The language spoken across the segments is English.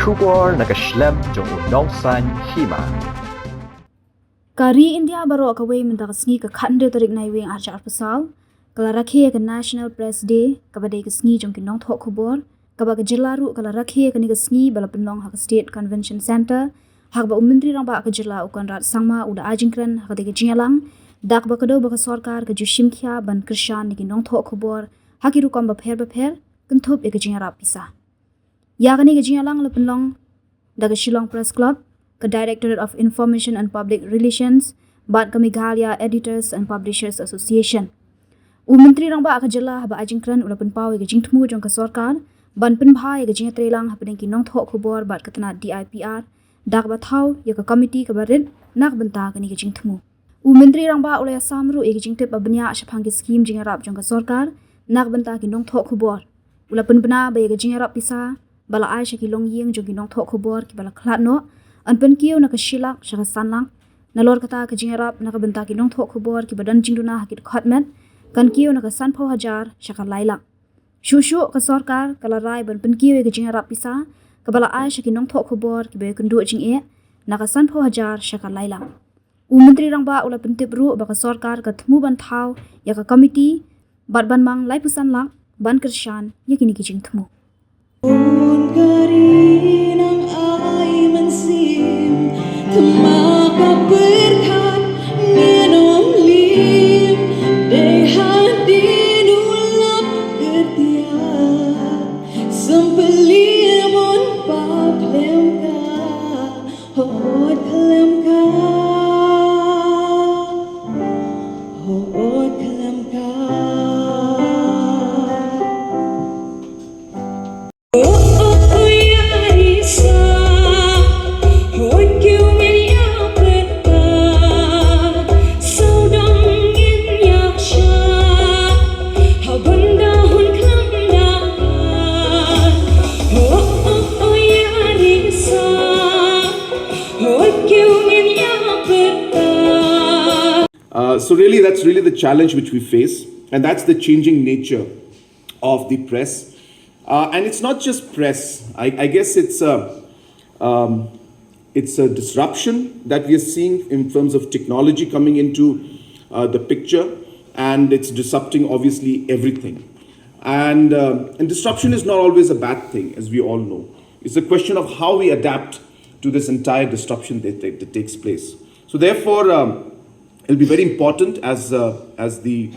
Khubor nakaslem jong unongsan Hima. Kari India baro kaway mendagasngi ka khande tarik na iwing archar pasaw. Kalarakhe ka National Press Day kabade kasngi jong Nongthoh Khubor. Kabag jilaru kalarakhe ka nigasngi balapenong hak State Convention Center. Hak ba Myntri Rangbah ka jila ukan rat sangma uda ajinkran hak de Jingïarap. Dak ba kado ba sarkar ka jushimkhya ban krishan ni Nongthoh Khubor. Hakiru kom ba pher kentup e ka Jingïarap pisa. Ya kani ka Jingïarap lepenong daga Shillong Press Club. The Directorate of Information and Public Relations, Bad Meghalaya Editors and Publishers Association. Myntri Rangbah ka jala haba ajinkran ulapan pawe ka jingtmu jong ka sarkar, ban penbhai ka jingatrelang hapening ki Nongthoh Khubor bad katna DIPR, dak bathau ya ka committee ka barid nak benta ka ni ka jingtmu. Myntri Rangbah ulaya samru e ka jingtip abnya shapang ki scheme Jingïarap jong ka sarkar, nak benta ki Nongthoh Khubor. Ulapan bena ba ya ka Jingïarap pisa, bala ai ki longyeng jong ki Nongthoh Khubor ki bala Khlad no. Anpen kiyo nakashilak shaka sanlang nalor kata ka Jingïarap nakabenta ki Nongthoh Khubor ki badan jingduna hakit khatmet kan kiyo nakasanpho hajar shaka lailak shushu ka sarkar kala rai ban pen kiyo ka Jingïarap pisa kabala ai shaki Nongthoh Khubor ki be kundu jinge nakasanpho hajar shaka lailak Myntri Rangbah ula pentipru ba ka sarkar ka thmu ban thau ya ka committee bat ban mang lai pusan lak ban kershan yakini ki jingthmu Maka berkat minum lim Dehan dinulap ketiak Sempelimun paplemka Hot kelemka Hot kelemka So really, that's really the challenge which we face, and that's the changing nature of the press. And it's not just press. I guess it's a disruption that we are seeing in terms of technology coming into the picture, and it's disrupting obviously everything. And disruption is not always a bad thing, as we all know. It's a question of how we adapt to this entire disruption that takes place. So therefore, it'll be very important as the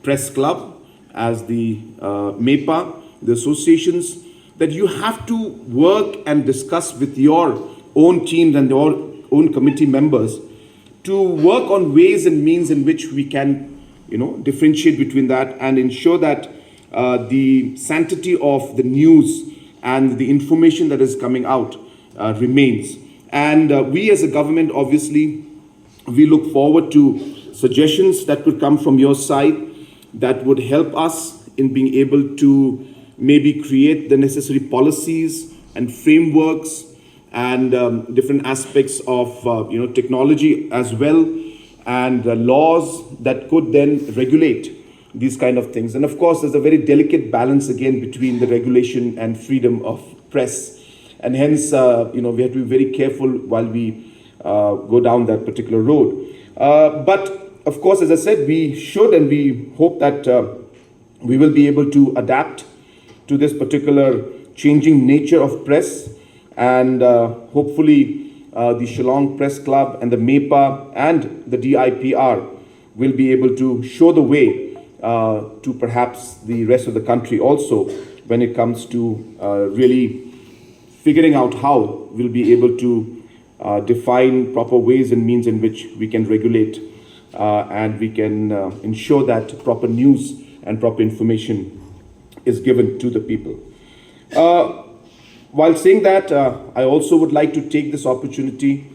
press club, as the MEPA, the associations, that you have to work and discuss with your own teams and your own committee members to work on ways and means in which we can, differentiate between that and ensure that the sanctity of the news and the information that is coming out remains. And we as a government, obviously, we look forward to suggestions that could come from your side that would help us in being able to maybe create the necessary policies and frameworks and different aspects of technology as well, and laws that could then regulate these kind of things. And of course, there's a very delicate balance again between the regulation and freedom of press, and hence we have to be very careful while we go down that particular road. But of course, as I said, we should and we hope that we will be able to adapt to this particular changing nature of press, and hopefully the Shillong Press Club and the MEPA and the DIPR will be able to show the way to perhaps the rest of the country also when it comes to really figuring out how we'll be able to define proper ways and means in which we can regulate and we can ensure that proper news and proper information is given to the people. While saying that, I also would like to take this opportunity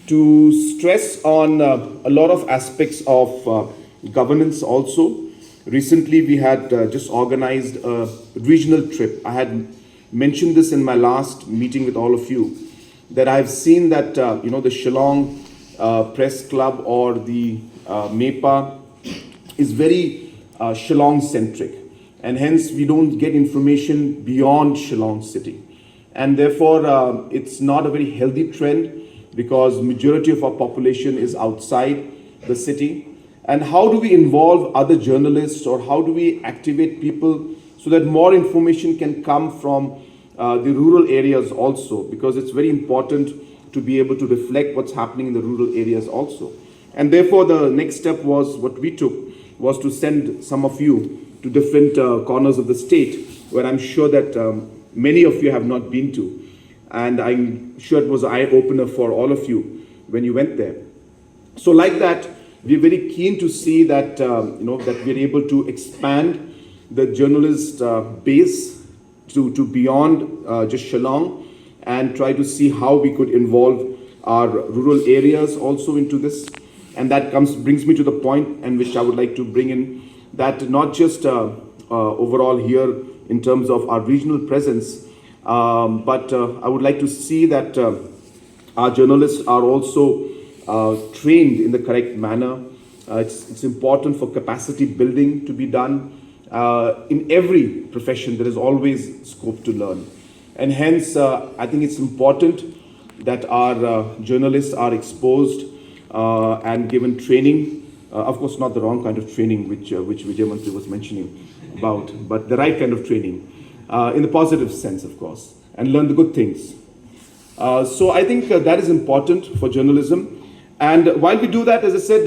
to stress on a lot of aspects of governance also. Recently, we had just organized a regional trip. I had mentioned this in my last meeting with all of you, that I've seen that the Shillong Press Club or the MEPA is very Shillong centric, and hence we don't get information beyond Shillong city. and therefore it's not a very healthy trend because majority of our population is outside the city. And how do we involve other journalists, or how do we activate people so that more information can come from the rural areas also, because it's very important to be able to reflect what's happening in the rural areas also. And therefore the next step was, what we took was to send some of you to different corners of the state, where I'm sure that many of you have not been to. And I'm sure it was an eye-opener for all of you when you went there. So like that, we're very keen to see that, that we're able to expand the journalist base to beyond just Shillong, and try to see how we could involve our rural areas also into this. And that brings me to the point in which I would like to bring in that not just overall here in terms of our regional presence, but I would like to see that our journalists are also trained in the correct manner. It's important for capacity building to be done. In every profession, there is always scope to learn. And hence, I think it's important that our journalists are exposed and given training. Of course, not the wrong kind of training, which Vijay Myntri was mentioning about, but the right kind of training, in the positive sense, of course, and learn the good things. So I think that is important for journalism. And while we do that, as I said,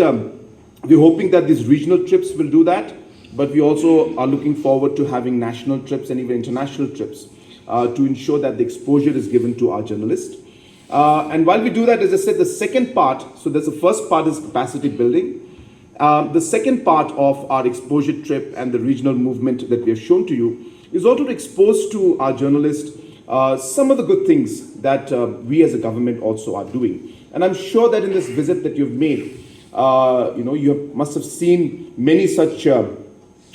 we're hoping that these regional trips will do that, but we also are looking forward to having national trips and even international trips to ensure that the exposure is given to our journalists. And while we do that, as I said, the second part, so there's the first part is capacity building. The second part of our exposure trip and the regional movement that we have shown to you is also to expose to our journalists some of the good things that we as a government also are doing. And I'm sure that in this visit that you've made, you must have seen many such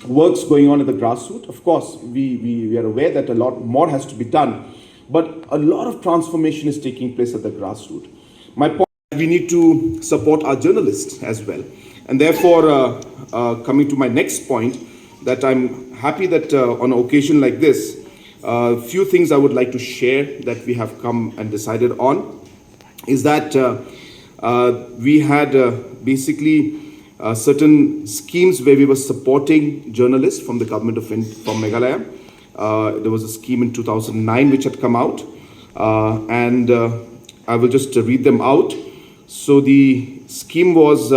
works going on at the grassroots. Of course, we are aware that a lot more has to be done, but a lot of transformation is taking place at the grassroots. My point is we need to support our journalists as well. And therefore, coming to my next point, that I'm happy that on an occasion like this, a few things I would like to share that we have come and decided on is that we had basically certain schemes where we were supporting journalists from the government from Meghalaya. There was a scheme in 2009 which had come out, and I will just read them out. So the scheme was,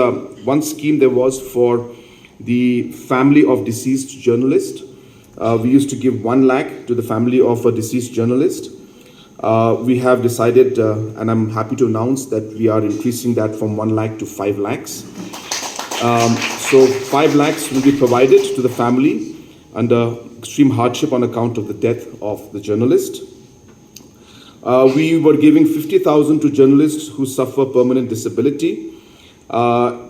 one scheme there was for the family of deceased journalist. We used to give 1 lakh to the family of a deceased journalist. We have decided, and I'm happy to announce that we are increasing that from 1 lakh to 5 lakhs. So 5 lakhs will be provided to the family under extreme hardship on account of the death of the journalist. We were giving 50,000 to journalists who suffer permanent disability.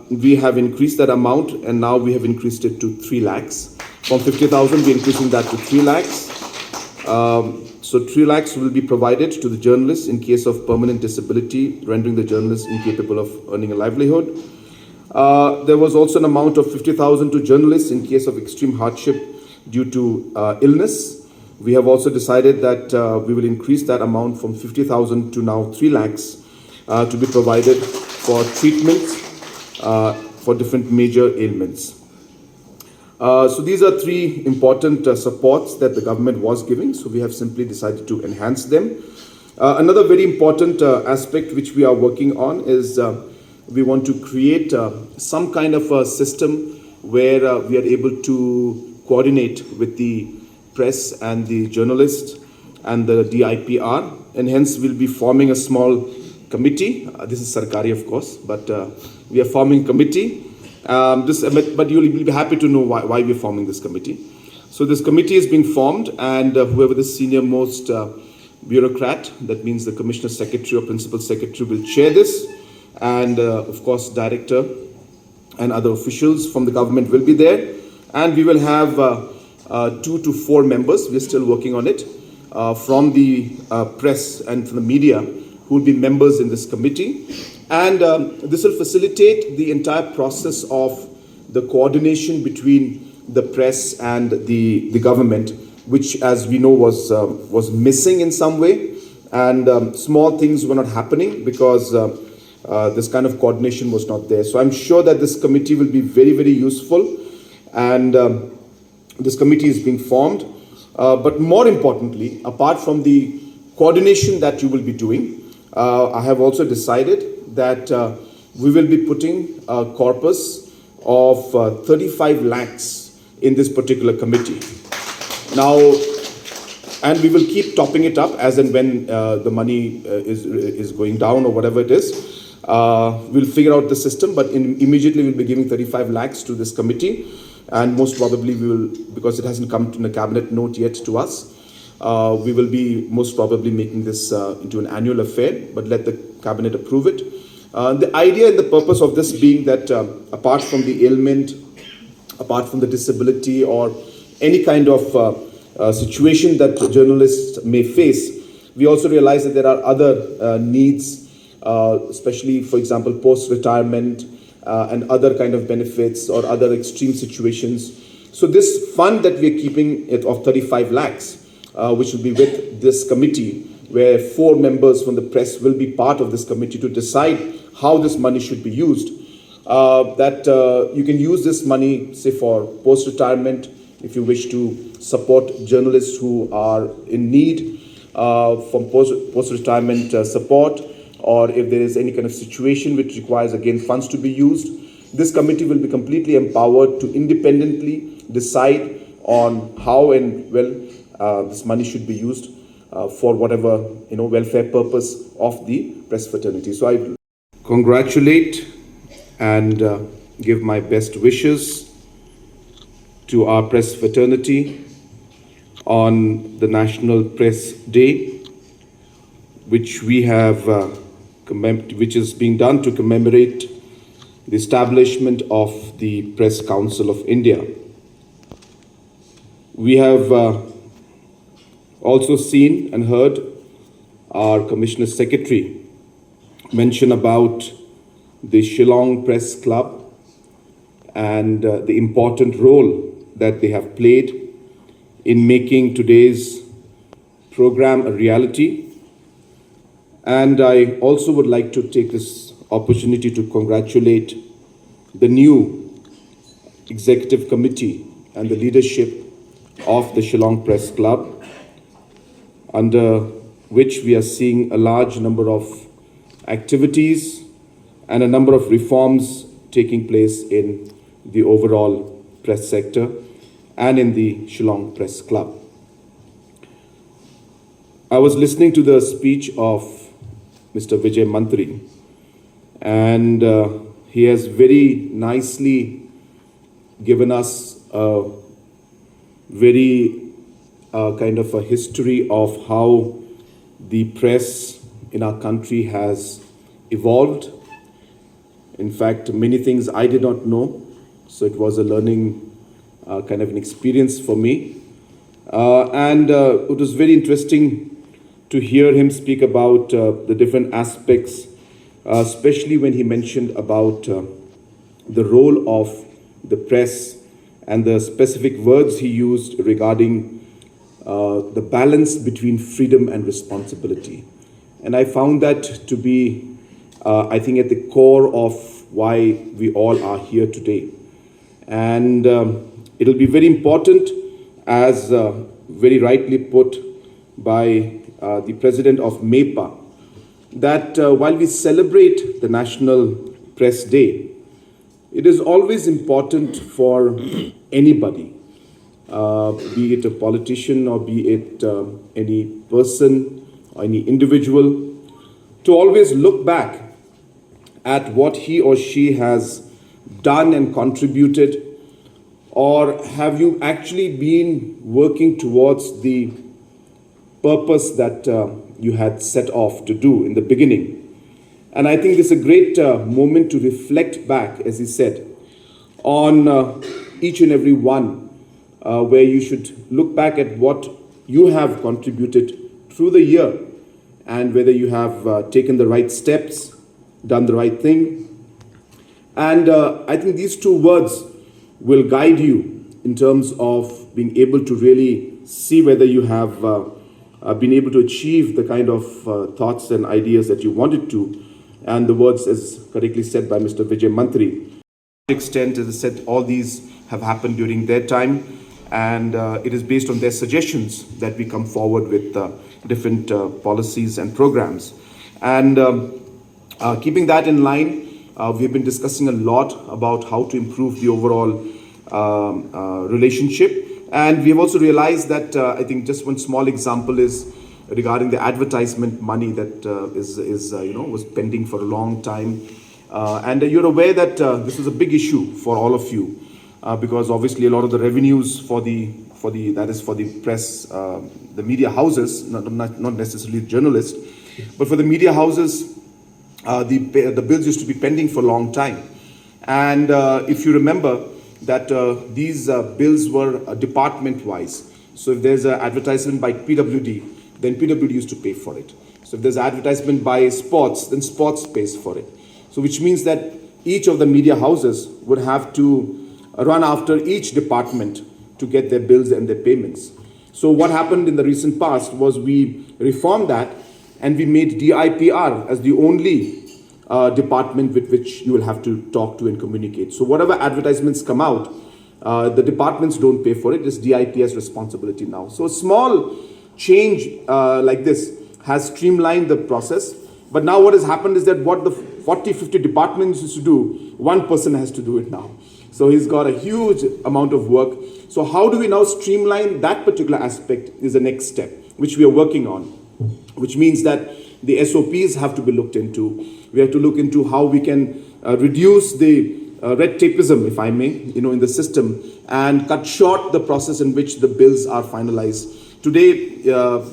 We have increased that amount, and now we have increased it to 3 lakhs. From 50,000, we're increasing that to 3 lakhs. So 3 lakhs will be provided to the journalists in case of permanent disability, rendering the journalists incapable of earning a livelihood. There was also an amount of 50,000 to journalists in case of extreme hardship due to illness. We have also decided that we will increase that amount from 50,000 to now 3 lakhs to be provided for treatments for different major ailments. So these are 3 important supports that the government was giving. So we have simply decided to enhance them. Another very important aspect which we are working on is we want to create some kind of a system where we are able to coordinate with the press and the journalists and the DIPR, and hence we'll be forming a small committee. This is Sarkari, of course, but we are forming a committee. But you'll be happy to know why we're forming this committee. So this committee is being formed, and whoever the senior most bureaucrat, that means the commissioner secretary or principal secretary, will chair this, and of course director and other officials from the government will be there, and we will have 2 to 4 members, we're still working on it, from the press and from the media who will be members in this committee. And this will facilitate the entire process of the coordination between the press and the government, which, as we know, was missing in some way. and small things were not happening because this kind of coordination was not there. So I'm sure that this committee will be very, very useful, and this committee is being formed. But more importantly, apart from the coordination that you will be doing, I have also decided that we will be putting a corpus of 35 lakhs in this particular committee. Now, and we will keep topping it up as and when the money is going down or whatever it is. We'll figure out the system, but immediately we'll be giving 35 lakhs to this committee, and most probably we will, because it hasn't come to the cabinet note yet to us, we will be most probably making this into an annual affair, but let the cabinet approve it. The idea and the purpose of this being that apart from the ailment, apart from the disability or any kind of situation that journalists may face, we also realize that there are other needs, especially, for example, post-retirement and other kind of benefits or other extreme situations. So this fund that we are keeping it of 35 lakhs, which will be with this committee, where 4 members from the press will be part of this committee to decide how this money should be used. That you can use this money, say, for post-retirement, if you wish to support journalists who are in need from post-retirement support, or if there is any kind of situation which requires, again, funds to be used. This committee will be completely empowered to independently decide on how and this money should be used for whatever welfare purpose of the press fraternity. So I congratulate and give my best wishes to our press fraternity on the National Press Day, which we have which is being done to commemorate the establishment of the Press Council of India. We have also seen and heard our Commissioner Secretary mention about the Shillong Press Club and the important role that they have played in making today's program a reality. And I also would like to take this opportunity to congratulate the new executive committee and the leadership of the Shillong Press Club, under which we are seeing a large number of activities and a number of reforms taking place in the overall press sector and in the Shillong Press Club. I was listening to the speech of Mr. Myntri, and he has very nicely given us a very kind of a history of how the press in our country has evolved. In fact, many things I did not know, so it was a learning kind of an experience for me. And it was very interesting to hear him speak about the different aspects, especially when he mentioned about the role of the press and the specific words he used regarding the balance between freedom and responsibility. And I found that to be, I think, at the core of why we all are here today. And it'll be very important, as very rightly put by the president of MEPA, that while we celebrate the National Press Day, it is always important for anybody, be it a politician or be it any person or any individual, to always look back at what he or she has done and contributed, or have you actually been working towards the purpose that you had set off to do in the beginning. And I think this is a great moment to reflect back, as he said, on each and every one, where you should look back at what you have contributed through the year and whether you have taken the right steps, done the right thing. And I think these two words will guide you in terms of being able to really see whether you have been able to achieve the kind of thoughts and ideas that you wanted to. And the words, as correctly said by Mr. Myntri, to an extent, as I said, all these have happened during their time, and it is based on their suggestions that we come forward with different policies and programs. And keeping that in line, we've been discussing a lot about how to improve the overall relationship. And we've also realized that I think just one small example is regarding the advertisement money that was pending for a long time. And you're aware that this is a big issue for all of you because obviously a lot of the revenues for the press, the media houses, not necessarily journalists, but for the media houses, the bills used to be pending for a long time. And if you remember that these bills were department-wise. So if there's an advertisement by PWD, then PWD used to pay for it. So if there's advertisement by sports, then sports pays for it. So which means that each of the media houses would have to run after each department to get their bills and their payments. So what happened in the recent past was we reformed that and we made DIPR as the only department with which you will have to talk to and communicate. So whatever advertisements come out, the departments don't pay for it. It's DIP's responsibility now. So a small change like this has streamlined the process. But now what has happened is that what the 40, 50 departments used to do, one person has to do it now. So he's got a huge amount of work. So how do we now streamline that particular aspect is the next step, which we are working on, which means that the SOPs have to be looked into. We have to look into how we can reduce the red tapeism, if I may, in the system and cut short the process in which the bills are finalized. Today,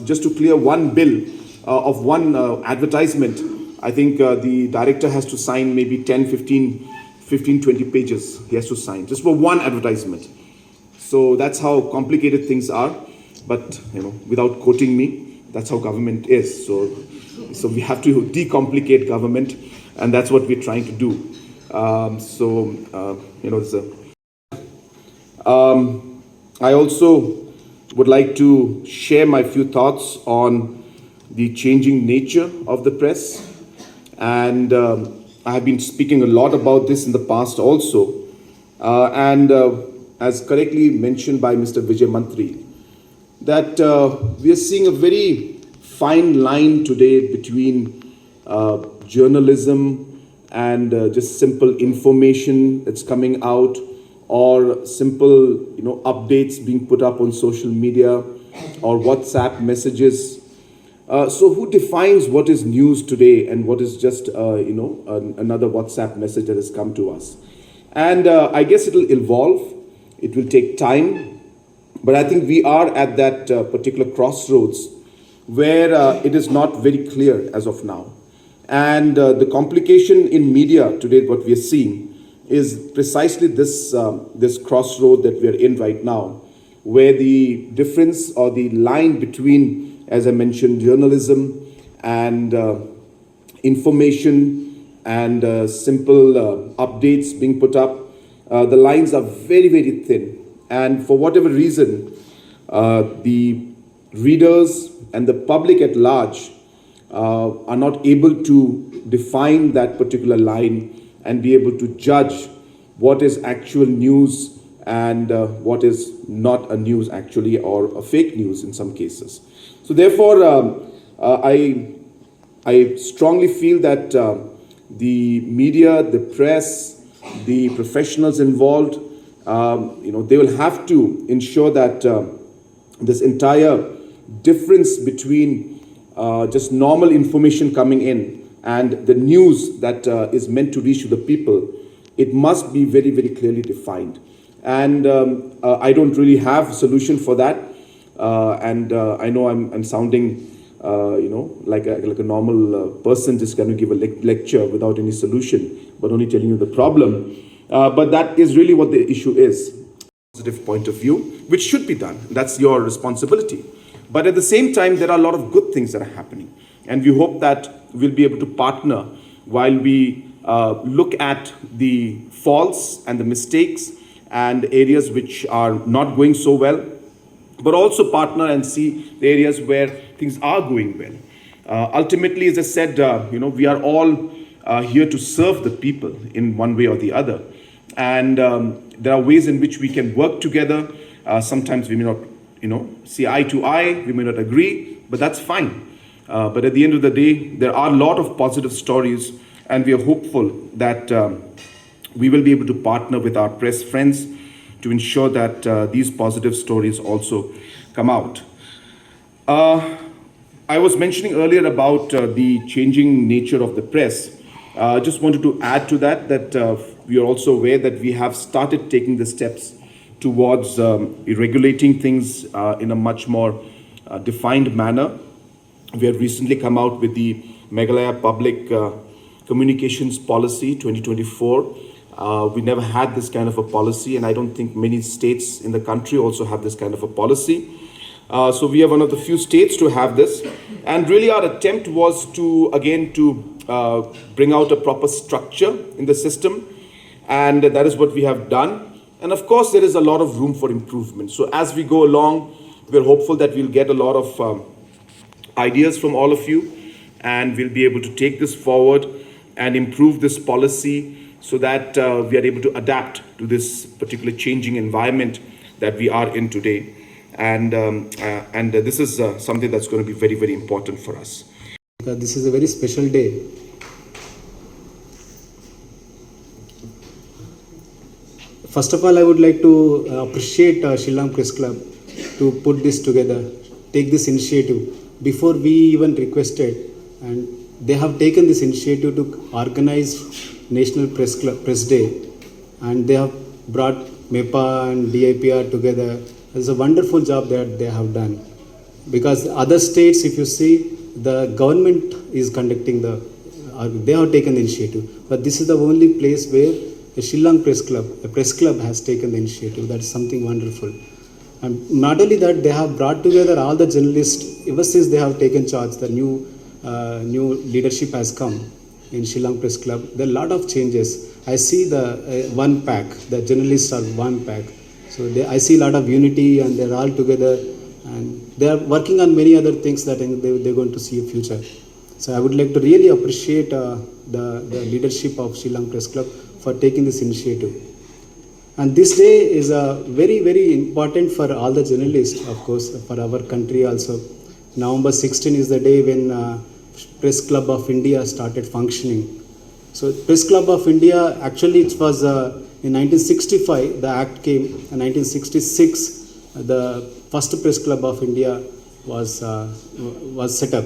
just to clear one bill of one advertisement, I think the director has to sign maybe 10, 15, 20 pages he has to sign just for one advertisement. So that's how complicated things are. But, without quoting me, that's how government is. So we have to decomplicate government, and that's what we're trying to do. I also would like to share my few thoughts on the changing nature of the press. And I have been speaking a lot about this in the past also. As correctly mentioned by Mr. Myntri, that we are seeing a very fine line today between journalism and just simple information that's coming out, or simple updates being put up on social media or WhatsApp messages. So who defines what is news today and what is just another WhatsApp message that has come to us? And I guess it will evolve. It will take time, but I think we are at that particular crossroads where it is not very clear as of now. And the complication in media today, what we are seeing, is precisely this crossroad that we are in right now, where the difference or the line between, as I mentioned, journalism and information and simple updates being put up, the lines are very, very thin. And for whatever reason, the readers and the public at large are not able to define that particular line and be able to judge what is actual news and what is not a news actually, or a fake news in some cases. So therefore, I strongly feel that the media, the press, the professionals involved, they will have to ensure that this entire difference between just normal information coming in and the news that is meant to reach to the people, it must be very, very clearly defined. And I don't really have a solution for that. I know I'm sounding, like a normal person just going to give a lecture without any solution, but only telling you the problem. But that is really what the issue is. Positive point of view, which should be done. That's your responsibility. But at the same time, there are a lot of good things that are happening. And we hope that we'll be able to partner while we look at the faults and the mistakes and areas which are not going so well, but also partner and see the areas where things are going well. Ultimately, as I said, we are all here to serve the people in one way or the other. And there are ways in which we can work together. Sometimes we may not, see eye to eye, we may not agree, but that's fine. But at the end of the day, there are a lot of positive stories, and we are hopeful that we will be able to partner with our press friends to ensure that these positive stories also come out. I was mentioning earlier about the changing nature of the press. Just wanted to add to that we are also aware that we have started taking the steps towards regulating things in a much more defined manner. We have recently come out with the Meghalaya Public Communications Policy 2024. We never had this kind of a policy, and I don't think many states in the country also have this kind of a policy. So we are one of the few states to have this. And really our attempt was to bring out a proper structure in the system. And that is what we have done. And of course, there is a lot of room for improvement. So as we go along, we're hopeful that we'll get a lot of ideas from all of you, and we'll be able to take this forward and improve this policy so that we are able to adapt to this particular changing environment that we are in today. And this is something that's going to be very, very important for us. This is a very special day. First of all, I would like to appreciate Shillong Press Club to put this together, take this initiative. Before we even requested, and they have taken this initiative to organize National Press Day, and they have brought MEPA and DIPR together. It's a wonderful job that they have done, because other states, if you see, the government is conducting they have taken the initiative, but this is the only place where a Shillong Press Club, a press club, has taken the initiative. That's something wonderful. And not only that, they have brought together all the journalists. Ever since they have taken charge, the new leadership has come in Shillong Press Club. There are a lot of changes. I see the one pack, the journalists are one pack. So I see a lot of unity, and they're all together, and they are working on many other things that they're going to see a future. So I would like to really appreciate the leadership of Shillong Press Club for taking this initiative. And this day is very, very important for all the journalists, of course, for our country also. November 16 is the day when Press Club of India started functioning. So Press Club of India, actually it was in 1965, the act came. In 1966, the first Press Club of India was set up.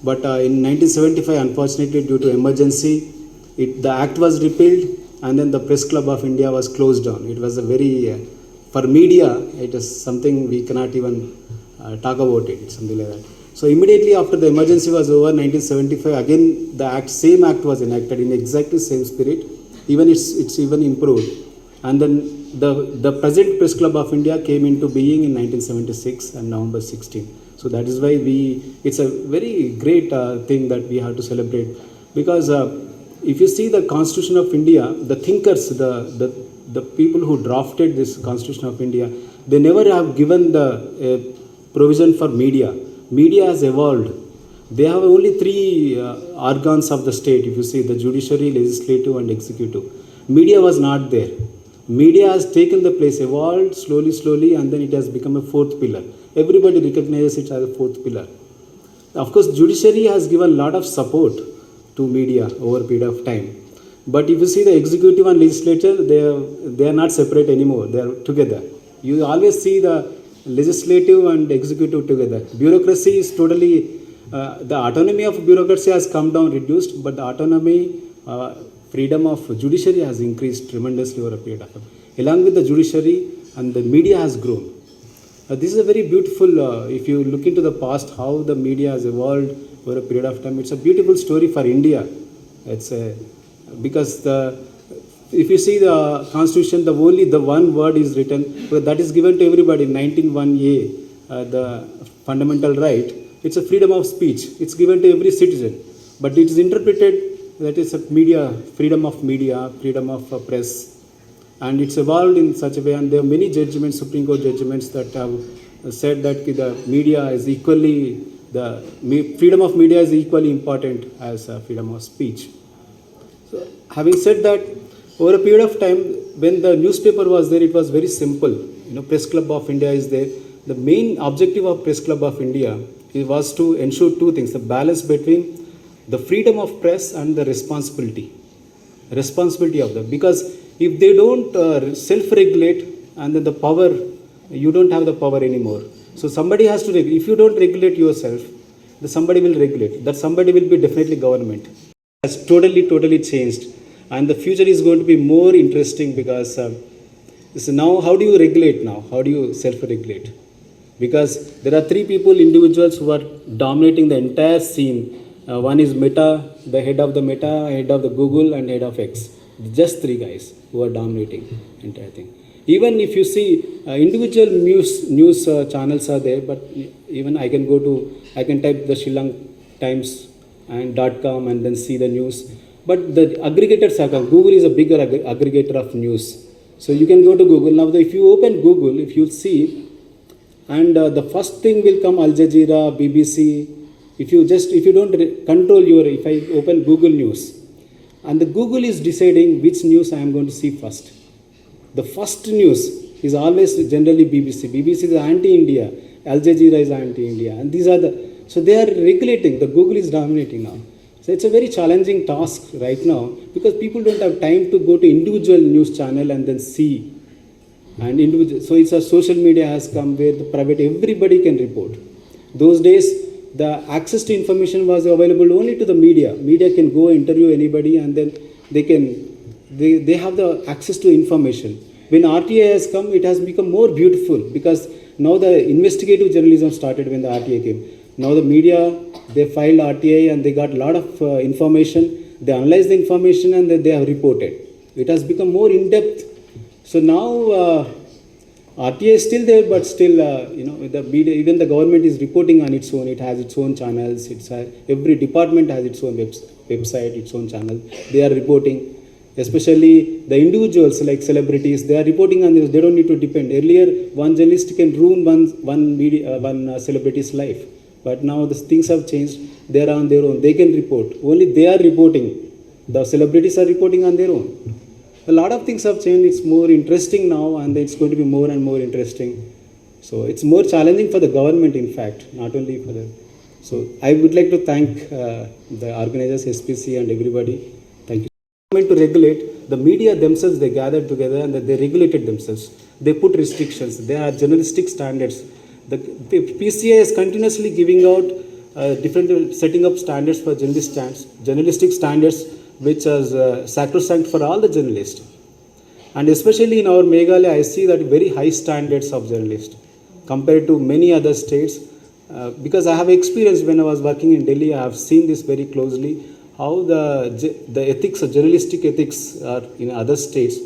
But in 1975, unfortunately, due to emergency, the act was repealed, and then the Press Club of India was closed down. It was a very, for media, it is something we cannot even talk about it, something like that. So immediately after the emergency was over, 1975, again the same act was enacted in exactly same spirit. Even it's even improved. And then the present Press Club of India came into being in 1976 and November 16. So that is why it's a very great thing that we have to celebrate, because if you see the Constitution of India, the thinkers, the people who drafted this Constitution of India, they never have given the provision for media. Media has evolved. They have only three organs of the state, if you see, the judiciary, legislative and executive. Media was not there. Media has taken the place, evolved slowly, and then it has become a fourth pillar. Everybody recognizes it as a fourth pillar. Of course, judiciary has given a lot of support to media over a period of time. But if you see the executive and legislature, they are not separate anymore. They are together. You always see the legislative and executive together. Bureaucracy is totally, the autonomy of bureaucracy has come down, reduced, but the autonomy, freedom of judiciary has increased tremendously over a period of time. Along with the judiciary, and the media has grown. This is a very beautiful, if you look into the past, how the media has evolved over a period of time. It's a beautiful story for India. Because if you see the Constitution, only the one word is written, that is given to everybody. 19(1)(a), the fundamental right, it's a freedom of speech. It's given to every citizen. But it is interpreted that is a freedom of press. And it's evolved in such a way, and there are many judgments, Supreme Court judgments, that have said that the media is equally freedom of media is equally important as freedom of speech. So, having said that, over a period of time, when the newspaper was there, it was very simple. Press Club of India is there. The main objective of Press Club of India was to ensure two things: the balance between the freedom of press and the responsibility of them. Because if they don't self-regulate, and then the power, you don't have the power anymore. So somebody has to regulate. If you don't regulate yourself, then somebody will regulate. That somebody will be definitely government. It has totally changed, and the future is going to be more interesting because so now how do you regulate now? How do you self-regulate? Because there are three individuals who are dominating the entire scene. One is Meta, the head of the Meta, head of the Google, and head of X. Just three guys who are dominating the entire thing. Even if you see individual news channels are there, but even I can type the Sri Lanka Times and .com and then see the news. But the aggregators are come. Google is a bigger aggregator of news. So you can go to Google. Now if you open Google, if you see, and the first thing will come Al Jazeera, BBC. If you don't control if I open Google News, and the Google is deciding which news I am going to see first. The first news is always generally BBC. BBC is anti-India. Al Jazeera is anti-India. And these are so they are regulating. The Google is dominating now. So it's a very challenging task right now because people don't have time to go to individual news channel and then see. And so it's a social media has come where the private, everybody can report. Those days, the access to information was available only to the media. Media can go interview anybody and then they have the access to information. When RTI has come, it has become more beautiful because now the investigative journalism started when the RTI came. Now the media, they filed RTI and they got a lot of information. They analyzed the information and then they have reported. It has become more in-depth. So now RTI is still there, but still, the media, even the government is reporting on its own. It has its own channels. Every department has its own website, its own channel. They are reporting, especially the individuals like celebrities. They are reporting on this. They don't need to depend. Earlier, one journalist can ruin one celebrity's life, but now the things have changed. They are on their own. They can report. Only they are reporting. The celebrities are reporting on their own. A lot of things have changed. It's more interesting now, and it's going to be more and more interesting. So it's more challenging for the government, in fact, not only for the. So I would like to thank the organizers, SPC, and everybody. Thank you. To regulate the media themselves, they gathered together and they regulated themselves. They put restrictions. There are journalistic standards. The PCI is continuously giving out different setting up standards for journalistic standards, which is sacrosanct for all the journalists. And especially in our Meghalaya, I see that very high standards of journalists compared to many other states. Because I have experience when I was working in Delhi, I have seen this very closely, how the ethics, journalistic ethics are in other states.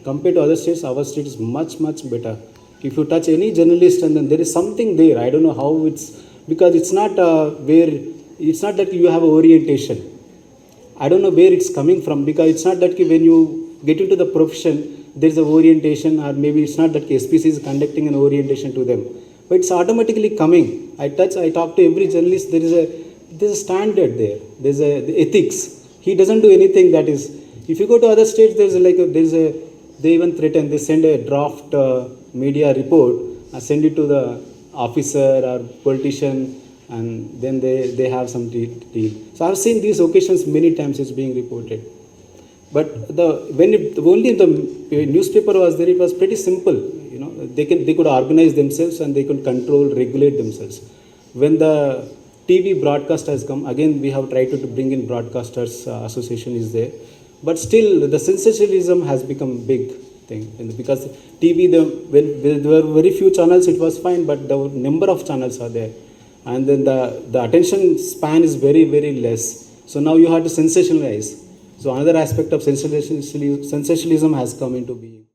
Compared to other states, our state is much better. If you touch any journalist and then there is something there, I don't know how because it's not it's not that you have orientation. I don't know where it's coming from, because it's not that when you get into the profession, there is an orientation, or maybe it's not that SPC is conducting an orientation to them. But it's automatically coming. I talk to every journalist, there's a standard there. There's the ethics. He doesn't do anything that is. If you go to other states, they even threaten, they send a draft media report, send it to the officer or politician, and then they have some deal. So I've seen these occasions many times. It's being reported. But only the newspaper was there, it was pretty simple. They could organize themselves and they could control, regulate themselves. When the TV broadcast has come, again we have tried to bring in broadcasters association is there, but still the sensationalism has become big thing. Because TV, when there were very few channels, it was fine, but the number of channels are there. And then the attention span is very less. So now you have to sensationalize. So another aspect of sensationalism has come into being.